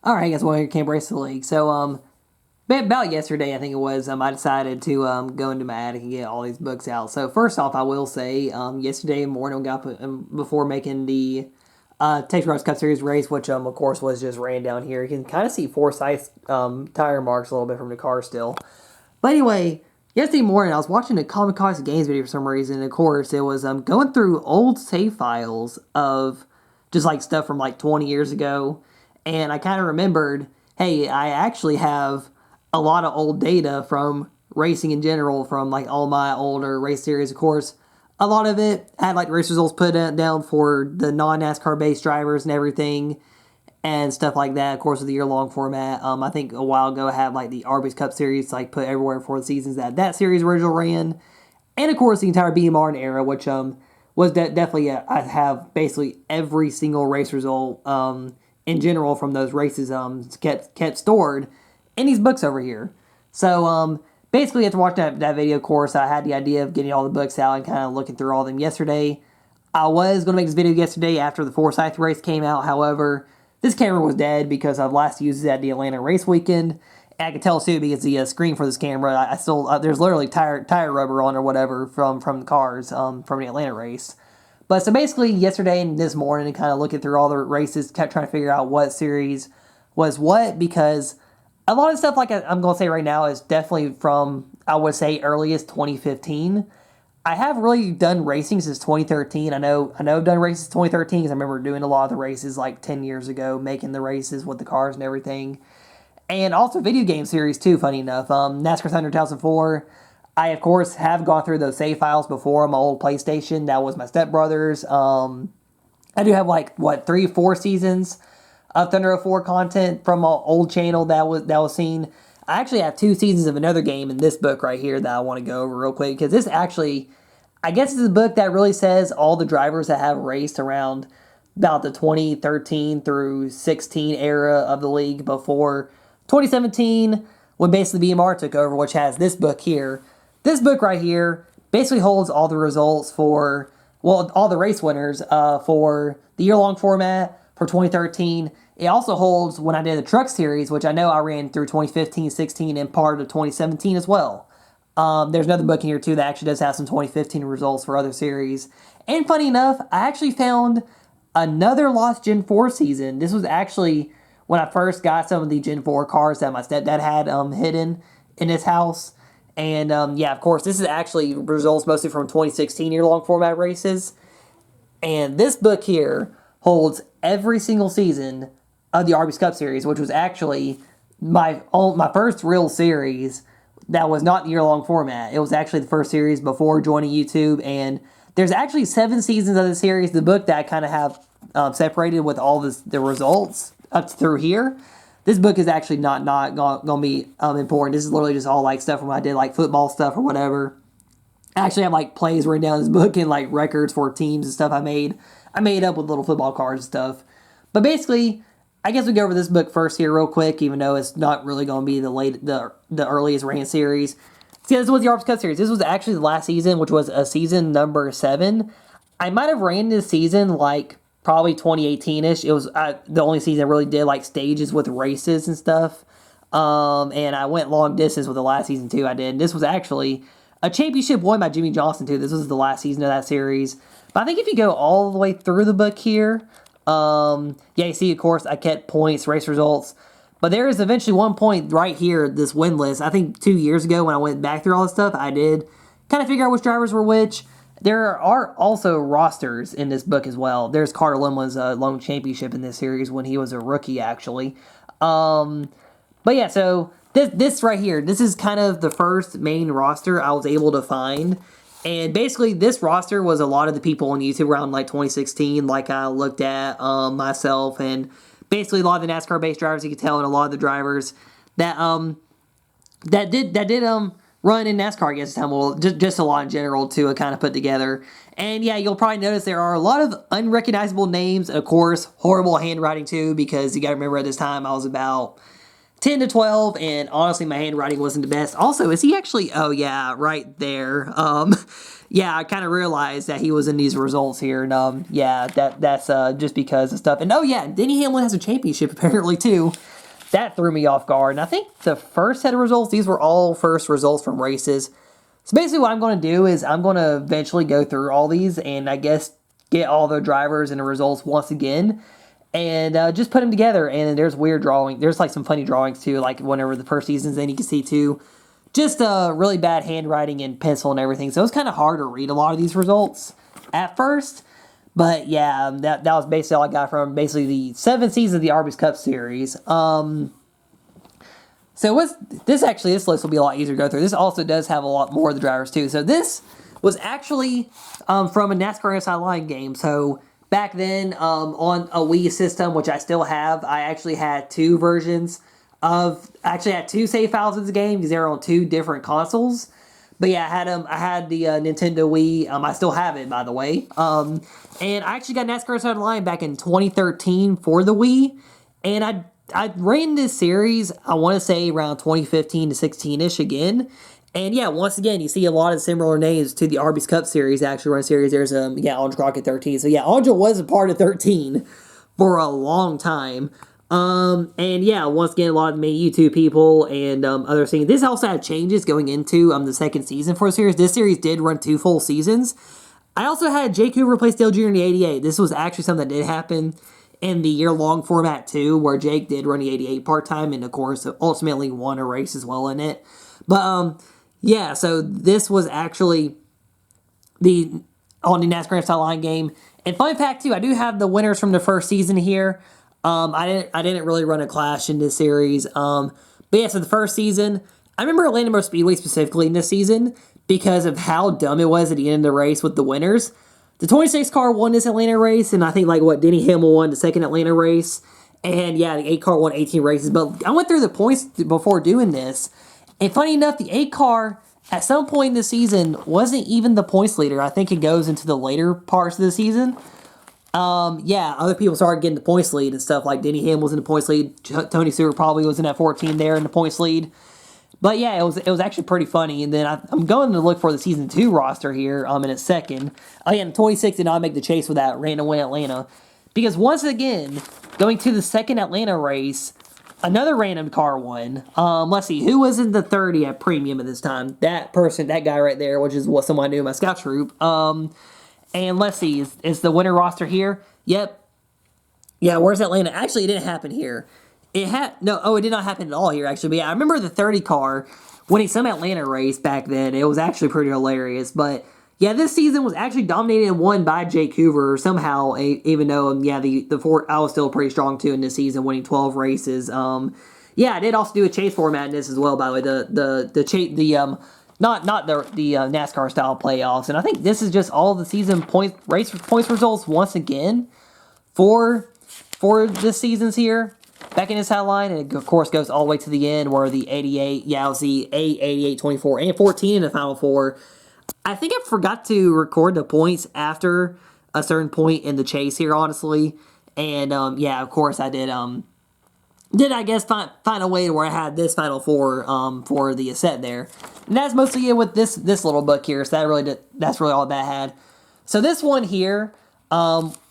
Alright, guys, welcome to Camp Race the League. So, about yesterday, I think it was, I decided to go into my attic and get all these books out. So, first off, I will say, yesterday morning, before making the Texas Rose Cup Series race, which, of course, was just ran down here. You can kind of see Forsyth's tire marks a little bit from the car still. But anyway, yesterday morning, I was watching a Comic Comics Games video for some reason. And of course, it was going through old save files of just, like, stuff from, like, 20 years ago. And I kind of remembered, hey, I actually have a lot of old data from racing in general, from like all my older race series. Of course, a lot of it had like race results put down for the non-NASCAR based drivers and everything and stuff like that. Of course, with the year-long format. I think a while ago I had like the Arby's Cup Series like put everywhere for the seasons that series originally ran. And of course, the entire BMR era, which was definitely, I have basically every single race result in general from those races kept stored in these books over here. So basically after watching that video, of course, I had the idea of getting all the books out and kind of looking through all of them yesterday. I was going to make this video yesterday after the Forsyth race came out. However, this camera was dead because I've last used it at the Atlanta race weekend. And I can tell too because the screen for this camera, I still there's literally tire rubber on or whatever from the cars from the Atlanta race. But so basically yesterday and this morning, kind of looking through all the races, kept trying to figure out what series was what, because a lot of stuff, like I'm going to say right now, is definitely from, I would say, earliest 2015. I have really done racing since 2013. I know I've done races since 2013 because I remember doing a lot of the races like 10 years ago, making the races with the cars and everything. And also video game series too, funny enough. NASCAR Thunder 2004. I, of course, have gone through those save files before on my old PlayStation. That was my stepbrother's. I do have, like, 3-4 seasons of Thunder 04 content from my old channel that was seen. I actually have 2 seasons of another game in this book right here that I want to go over real quick, because this actually, I guess, is a book that really says all the drivers that have raced around about the 2013 through 16 era of the league before 2017, when basically BMR took over, which has this book here. This book right here basically holds all the results for, well, all the race winners for the year-long format for 2013. It also holds when I did the truck series, which I know I ran through 2015, 16, and part of 2017 as well. There's another book in here, too, that actually does have some 2015 results for other series. And funny enough, I actually found another Lost Gen 4 season. This was actually when I first got some of the Gen 4 cars that my stepdad had hidden in his house. And, yeah, of course, this is actually results mostly from 2016 year-long format races. And this book here holds every single season of the Arby's Cup Series, which was actually my first real series that was not the year-long format. It was actually the first series before joining YouTube. And there's actually 7 seasons of the series, the book that I kind of have separated with all the results up through here. This book is actually not going to be important. This is literally just all like stuff from when I did like football stuff or whatever. I actually have like plays written down in this book and like records for teams and stuff I made. I made up with little football cards and stuff. But basically, I guess we go over this book first here real quick, even though it's not really going to be the earliest ran series. See, this was the Arby's Cup Series. This was actually the last season, which was a season number 7. I might have ran this season like probably 2018-ish. It was the only season I really did like stages with races and stuff. And I went long distance with the last season too. I did. And this was actually a championship won by Jimmy Johnson too. This was the last season of that series. But I think if you go all the way through the book here, yeah, you see, of course, I kept points, race results. But there is eventually one point right here, this win list. I think 2 years ago when I went back through all this stuff, I did kind of figure out which drivers were which. There are also rosters in this book as well. There's Carter Limlin's lone championship in this series when he was a rookie, actually. But yeah, so this right here, this is kind of the first main roster I was able to find. And basically, this roster was a lot of the people on YouTube around like 2016, like I looked at myself, and basically a lot of the NASCAR-based drivers, you could tell, and a lot of the drivers that did run in NASCAR, I guess, time. Well, just a lot in general to kind of put together. And yeah, you'll probably notice there are a lot of unrecognizable names. Of course, horrible handwriting too, because you got to remember at this time I was about 10 to 12, and honestly, my handwriting wasn't the best. Also, is he actually, oh yeah, right there. Yeah, I kind of realized that he was in these results here, and yeah, that's just because of stuff. And oh yeah, Denny Hamlin has a championship apparently too. that threw me off guard. And I think the first set of results, these were all first results from races. So basically what I'm going to do is I'm going to eventually go through all these and I guess get all the drivers and the results once again and just put them together. And there's weird drawing. There's like some funny drawings too, like whenever the first seasons, then you can see too, just really bad handwriting and pencil and everything. So it was kind of hard to read a lot of these results at first. But yeah, that was basically all I got from basically the 7 seasons of the Arby's Cup Series. So this list will be a lot easier to go through. This also does have a lot more of the drivers too. So this was actually from a NASCAR Inside Line game. So back then on a Wii system, which I still have, I actually had two versions of, two save files of the game because they were on 2 different consoles. But yeah, I had the Nintendo Wii. I still have it, by the way. And I actually got NASCAR Inside Line back in 2013 for the Wii. And I ran this series, I want to say around 2015 to 16-ish again. And yeah, once again, you see a lot of similar names to the Arby's Cup Series, actually run series. There's, Andre Crockett 13. So yeah, Andre was a part of 13 for a long time. And yeah, once again, a lot of the main YouTube people and other things. This also had changes going into the second season for the series. This series did run 2 full seasons. I also had Jake Hoover replace Dale Jr. in the 88. This was actually something that did happen in the year-long format too, where Jake did run the 88 part-time and, of course, ultimately won a race as well in it. But, yeah, so this was actually on the NASCAR Inside Line game. And fun fact, too, I do have the winners from the first season here. I didn't really run a Clash in this series. But yeah, so the first season, I remember Atlanta Motor Speedway specifically in this season because of how dumb it was at the end of the race with the winners. The 26 car won this Atlanta race, and I think Denny Hamel won the second Atlanta race. And yeah, the 8 car won 18 races. But I went through the points before doing this. And funny enough, the 8 car at some point in the season wasn't even the points leader. I think it goes into the later parts of the season. Yeah, other people started getting the points lead and stuff, like Denny Hamlin was in the points lead. Tony Stewart probably was in that 14 there in the points lead. But yeah, it was actually pretty funny. And then I'm going to look for the Season 2 roster here in a second. Again, 26 did not make the chase with that random win Atlanta. Because once again, going to the second Atlanta race, another random car won. Let's see, who was in the 30 at Premium at this time? That guy right there, which is what someone I knew in my scout troop. And let's see, is the winner roster here? Yep. Yeah, where's Atlanta? Actually, it didn't happen here. It did not happen at all here, actually. But yeah, I remember the 30 car winning some Atlanta race back then. It was actually pretty hilarious. But yeah, this season was actually dominated and won by Jake Hoover somehow, even though, the four, I was still pretty strong too in this season, winning 12 races. Yeah, I did also do a chase format in this as well, by the way. Not the NASCAR style playoffs. And I think this is just all the season points results once again for this season's here. Back in Inside Line, and it, of course, goes all the way to the end where the 88, it was the 8, 88, 24, and 14 in the Final Four. I think I forgot to record the points after a certain point in the chase here, honestly. And, yeah, of course, I did I guess, find a way to where I had this Final Four for the set there. And that's mostly it with this little book here, so that's really all that had. So this one here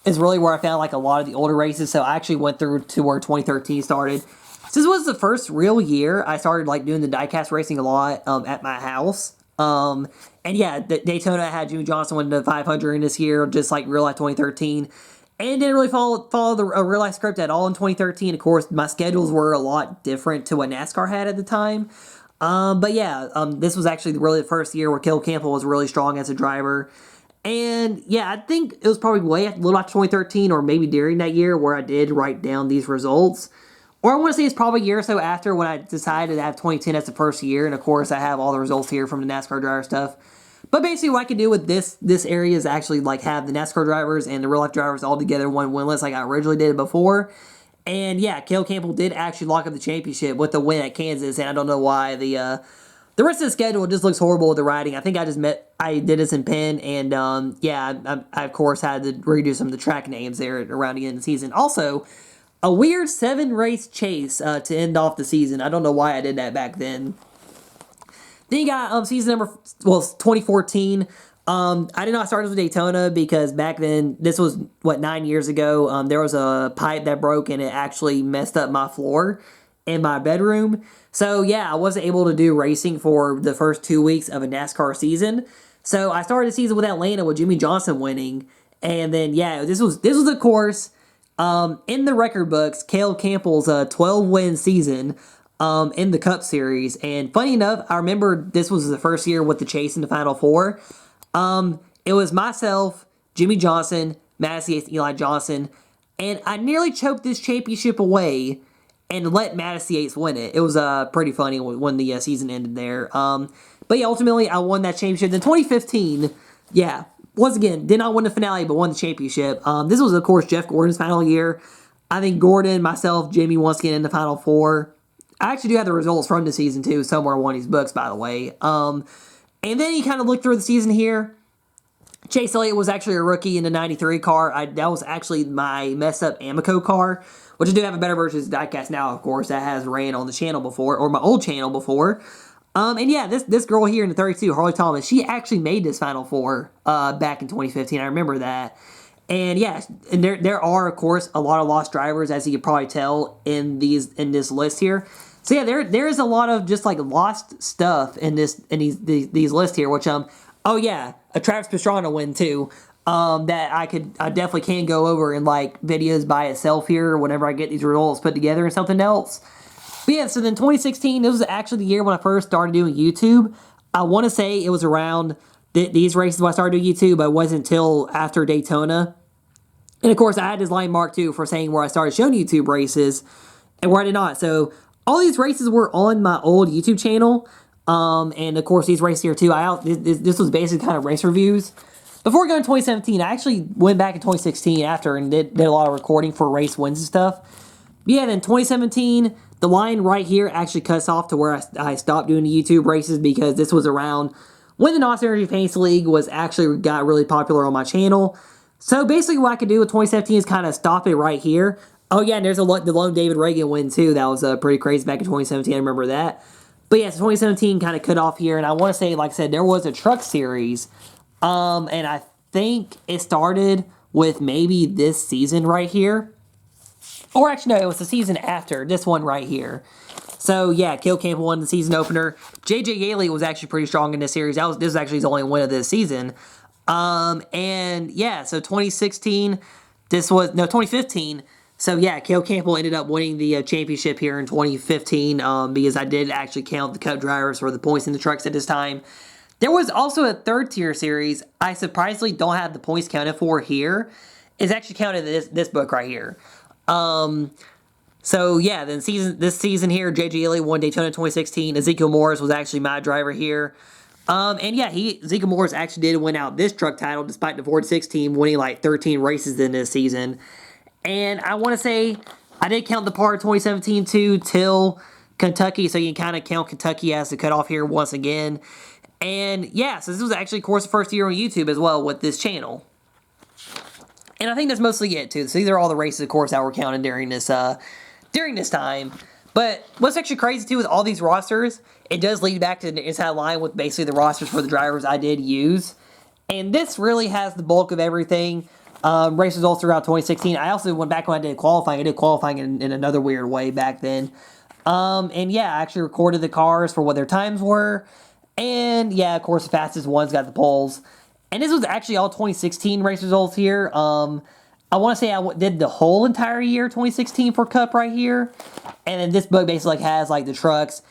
is really where I found a lot of the older races. So I actually went through to where 2013 started. So this was the first real year I started doing the diecast racing a lot at my house. And yeah, Daytona, I had Jimmy Johnson win the 500 in this year, just like real life 2013. And didn't really follow a real life script at all in 2013. Of course, my schedules were a lot different to what NASCAR had at the time. But yeah, this was actually really the first year where Caleb Campbell was really strong as a driver. And yeah, I think it was probably a little after 2013 or maybe during that year where I did write down these results. Or I want to say it's probably a year or so after when I decided to have 2010 as the first year. And of course, I have all the results here from the NASCAR driver stuff. But basically what I can do with this area is actually have the NASCAR drivers and the real life drivers all together in one win list like I originally did before. And yeah, Caleb Campbell did actually lock up the championship with the win at Kansas. And I don't know why the rest of the schedule just looks horrible with the riding. I think I did this in pen, and yeah, I of course had to redo some of the track names there around the end of the season. Also, a weird 7-race chase to end off the season. I don't know why I did that back then. Then you got season number 2014. I did not start with Daytona because back then, this was 9 years ago. There was a pipe that broke and it actually messed up my floor. in my bedroom. So yeah, I wasn't able to do racing for the first 2 weeks of a NASCAR season. So I started the season with Atlanta with Jimmy Johnson winning. And then yeah, this was of course in the record books, Caleb Campbell's 12-win season in the Cup Series. And funny enough, I remember this was the first year with the chase in the Final Four. It was myself, Jimmy Johnson, Mattis Yates, Eli Johnson, and I nearly choked this championship away and let Mattis Yates win it. It was pretty funny when the season ended there. But yeah, ultimately I won that championship. Then 2015, yeah, once again, did not win the finale, but won the championship. This was, of course, Jeff Gordon's final year. I think Gordon, myself, Jimmy once again in the Final Four. I actually do have the results from the season, too, somewhere in one of these books, by the way. And then you kind of look through the season here. Chase Elliott was actually a rookie in the 93 car. That was actually my messed up Amico car, which I do have a better version of the diecast now, of course, that has ran on the channel before, or my old channel before. And yeah, this girl here in the 32, Harley Thomas, she actually made this Final Four back in 2015. I remember that. And yeah, and there are, of course, a lot of lost drivers, as you can probably tell in this list here. So yeah, there is a lot of just like lost stuff in these lists here, which oh yeah, a Travis Pastrana win too. That I definitely can go over in like videos by itself here whenever I get these results put together and something else. But yeah, so then 2016, this was actually the year when I first started doing YouTube. I want to say it was around these races when I started doing YouTube, but it wasn't until after Daytona. And of course, I had this line marked too for saying where I started showing YouTube races and where I did not. So all these races were on my old YouTube channel. And of course, these races here too. This was basically kind of race reviews. Before going to 2017, I actually went back in 2016 after and did a lot of recording for race wins and stuff. Yeah, then 2017, the line right here actually cuts off to where I stopped doing the YouTube races because this was around when the NOS Energy Fantasy League got really popular on my channel. So basically what I could do with 2017 is kind of stop it right here. Oh yeah, and there's the lone David Reagan win too. That was pretty crazy back in 2017. I remember that. But yeah, so 2017 kind of cut off here. And I want to say, like I said, there was a truck series. And I think it started with maybe this season right here. Or actually, no, it was the season after this one right here. So yeah, Caleb Campbell won the season opener. J.J. Yaley was actually pretty strong in this series. This was actually his only win of this season. And yeah, so 2015. So yeah, Caleb Campbell ended up winning the championship here in 2015 because I did actually count the Cup drivers for the points in the trucks at this time. There was also a third tier series I surprisingly don't have the points counted for here. It's actually counted in this book right here. So yeah, then this season here, J.J. Yaley won Daytona 2016. Ezekiel Morris was actually my driver here. And yeah, Ezekiel Morris actually did win out this truck title despite the Ford 6 team winning like 13 races in this season. And I want to say I did count the part of 2017 too till Kentucky, so you can kind of count Kentucky as the cutoff here once again. And yeah, so this was actually, of course, the first year on YouTube as well with this channel. And I think that's mostly it too. So these are all the races, of course, that were counted during this time. But what's actually crazy too with all these rosters, it does lead back to the inside line with basically the rosters for the drivers I did use. And this really has the bulk of everything. Race results throughout 2016. I also went back when I did qualifying. I did qualifying in another weird way back then. And yeah, I actually recorded the cars for what their times were. And yeah, of course, the fastest ones got the poles. And this was actually all 2016 race results here. I want to say I did the whole entire year 2016 for Cup right here. And then this book basically has like the trucks.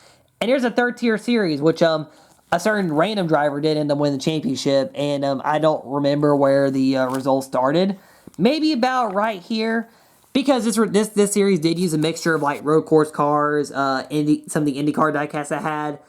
And there's a third tier series, which a certain random driver did end up winning the championship. And I don't remember where the results started. Maybe about right here. Because this series did use a mixture of like road course cars, some of the IndyCar diecasts I had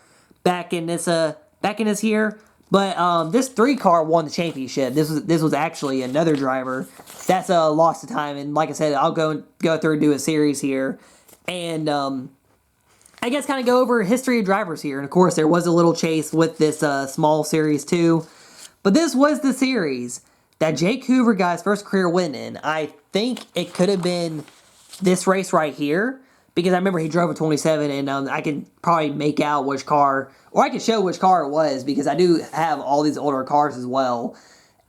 back in this year. But this 3-car won the championship. This was actually another driver that's lost to time. And like I said, I'll go through and do a series here, and I guess kind of go over history of drivers here. And of course, there was a little chase with this small series too. But this was the series that Jake Hoover got his first career win in. I think it could have been this race right here, because I remember he drove a 27, and I can probably make out which car, or I can show which car it was, because I do have all these older cars as well.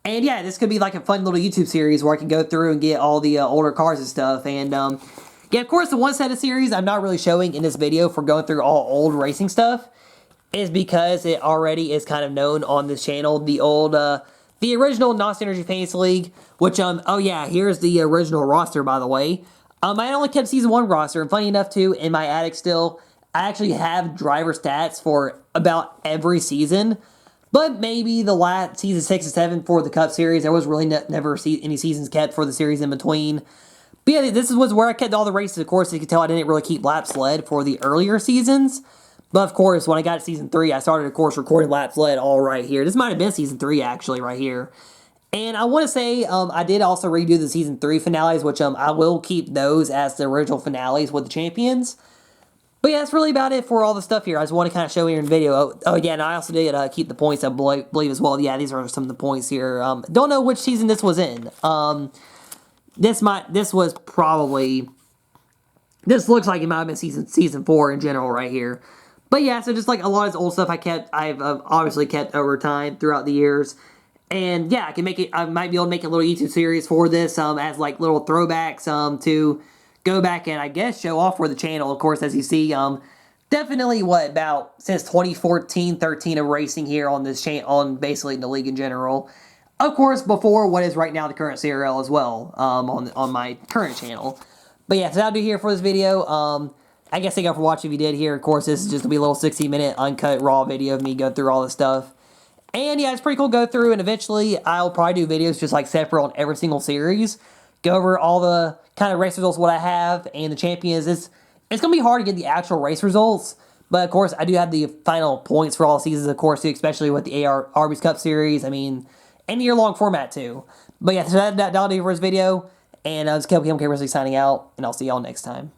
And yeah, this could be like a fun little YouTube series where I can go through and get all the older cars and stuff. And Yeah, of course, the one set of series I'm not really showing in this video for going through all old racing stuff is because it already is kind of known on this channel. The old, the original Monster Energy Fantasy League, which, oh yeah, here's the original roster, by the way. I only kept Season 1 roster, and funny enough, too, in my attic still, I actually have driver stats for about every season, but maybe the last Season 6 and 7 for the Cup Series, there was really never any seasons kept for the series in between. But yeah, this was where I kept all the races. Of course, you can tell I didn't really keep lap sled for the earlier seasons. But of course, when I got to Season 3, I started, of course, recording lap sled all right here. This might have been Season 3, actually, right here. And I want to say I did also redo the Season 3 finales, which I will keep those as the original finales with the champions. But yeah, that's really about it for all the stuff here. I just want to kind of show here in the video. Oh yeah, and I also did keep the points, I believe, as well. Yeah, these are some of the points here. Don't know which season this was in. This was probably... This looks like it might have been season 4 in general right here. But yeah, so just like a lot of this old stuff I've obviously kept over time throughout the years. And yeah, I might be able to make a little YouTube series for this as like little throwbacks to go back and I guess show off for the channel. Of course, as you see, definitely about since 2014-13 of racing here on this channel, on basically the league in general. Of course, before what is right now the current CRL as well on my current channel. But yeah, so that'll do here for this video. I guess thank you for watching if you did here. Of course, this is just going to be a little 60-minute uncut raw video of me going through all this stuff. And yeah, it's pretty cool to go through, and eventually I'll probably do videos just like separate on every single series. Go over all the kind of race results, what I have, and the champions. It's going to be hard to get the actual race results, but of course I do have the final points for all seasons, of course, too, especially with the Arby's Cup Series. I mean, and year-long format too. But yeah, so that'll do for this video, and this is Caleb signing out, and I'll see y'all next time.